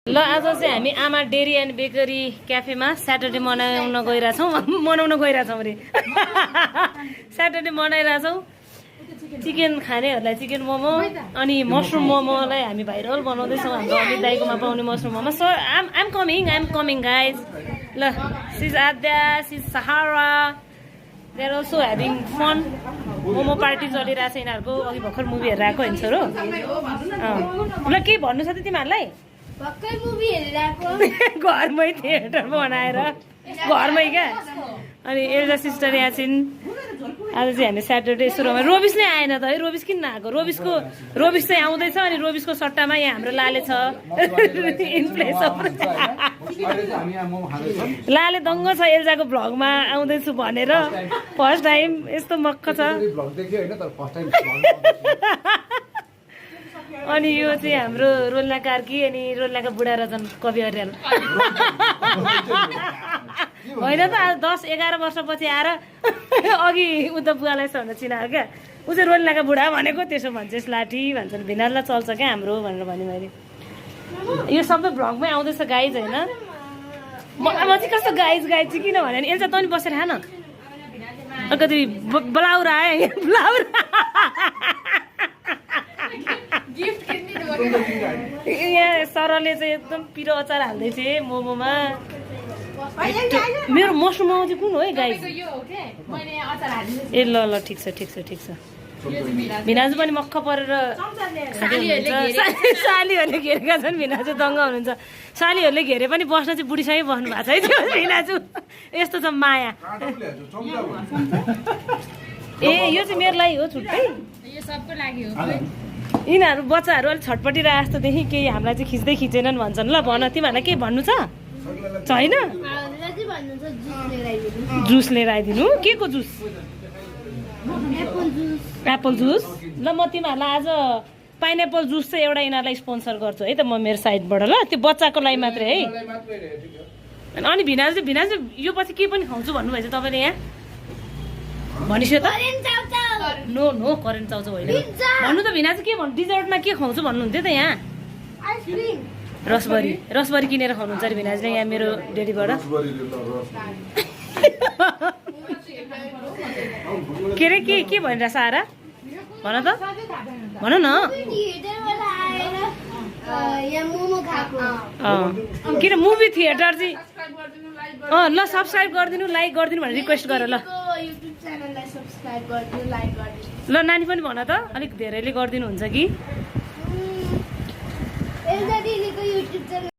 ल आज चाहिँ हामी आमा डेरी एन्ड बेकरी क्याफेमा स्याटरडे मनाउन गइरहेछौँ अरे स्याटरडे मनाइरहेछौँ। चिकन खानेहरूलाई चिकन मोमो अनि मसरुम मोमोलाई हामी भाइरल बनाउँदैछौँ। हाम्रो अमित दाइकोमा पाउने mushroom momo. So I'm coming guys. ल sis Adya, sis Sahara, they are also having fun. Momo party चलिरहेछ यिनीहरूको। अघि भर्खर मुभी हेरेर आएको होइन छोरो। ल केही भन्नु छ त तिमीहरूलाई? घरमै थिएटर बनाएर घरमै क्या। अनि एउटा सिस्टर यहाँ छिन्। आज चाहिँ हामी स्याटरडे सुरुमा रोबिस नै आएन त है। रोबिस किन नआएको? रोबिस चाहिँ आउँदैछ। अनि रोबिसको सट्टामा यहाँ हाम्रो लाले छ इन प्लेस अफ लाले दङ्ग छ। एल्जाको भ्लगमा आउँदैछु भनेर फर्स्ट टाइम यस्तो मक्ख छ। अनि यो चाहिँ हाम्रो रोल्ना कार्की अनि रोल्नाका बुढा रजन कवि अर्याल होइन त। आज 10-11 वर्षपछि आएर अघि उता बुवालाई भनेर चिनायो क्या। ऊ चाहिँ रोल्नाका बुढा भनेको त्यसो भन्छ। लाठी भन्छन् भिनाललाई चल्छ क्या हाम्रो भनेर भने मैले। यो सबै भ्लगमै आउँदैछ गाइज होइन। म चाहिँ कस्तो गाइज चाहिँ किन भने नि एल्जा तँ नि बसेर खान अलिकति ब्लाउर आयो ब्लाउर यहाँ सरले चाहिँ एकदम पिरो अचार हाल्दै थिए मोमोमा। मेरो मसरुम मोमो चाहिँ कुन हो है गाइस? ए ल ल ठिक छ। भिनाजु पनि मक्ख परेर सालीहरूले घेरेका छन्। भिनाजु दङ्ग हुनुहुन्छ। सालीहरूले घेरे पनि बस्न चाहिँ बुढीसँगै बस्नु भएको छ है त्यो भिनाजु। यस्तो छ माया। ए यो चाहिँ मेरो लागि हो छुट्टै। यिनीहरू बच्चाहरू अलिक छटपटिरहेको जस्तो देखि केही हामीलाई चाहिँ खिच्दै खिचेनन् भन्छन्। ल भन तिमीहरूलाई केही भन्नु छ? छैन? जुस लिएर आइदिनु। के को जुस? Apple juice. ल म तिमीहरूलाई आज पाइनएप्पल जुस चाहिँ एउटा यिनीहरूलाई स्पोन्सर गर्छु है त म मेरो साइडबाट। ल त्यो बच्चाको लागि मात्रै है। अनि भिनाजु यो पछि के पनि खुवाउँछु भन्नुभएछ तपाईँले यहाँ भनिसक्यो त? नो करेन्ट चाउचाउ होइन भन्नु त। भिनाजु के भन्नु? डिजर्टमा के खुवाउँछु भन्नुहुन्थ्यो त यहाँ? रसबरी किनेर खुवाउनुहुन्छ अरे भिनाजुले यहाँ मेरो डेडीबाट। के अरे के भनिरहेछ सारा? भन त भन न। किन मुभी थिएटर चाहिँ ल सब्सक्राइब गरिदिनु, लाइक गरिदिनु भनेर रिक्वेस्ट गर। ल नानी पनि भन त अलिक धेरैले गरिदिनुहुन्छ कि?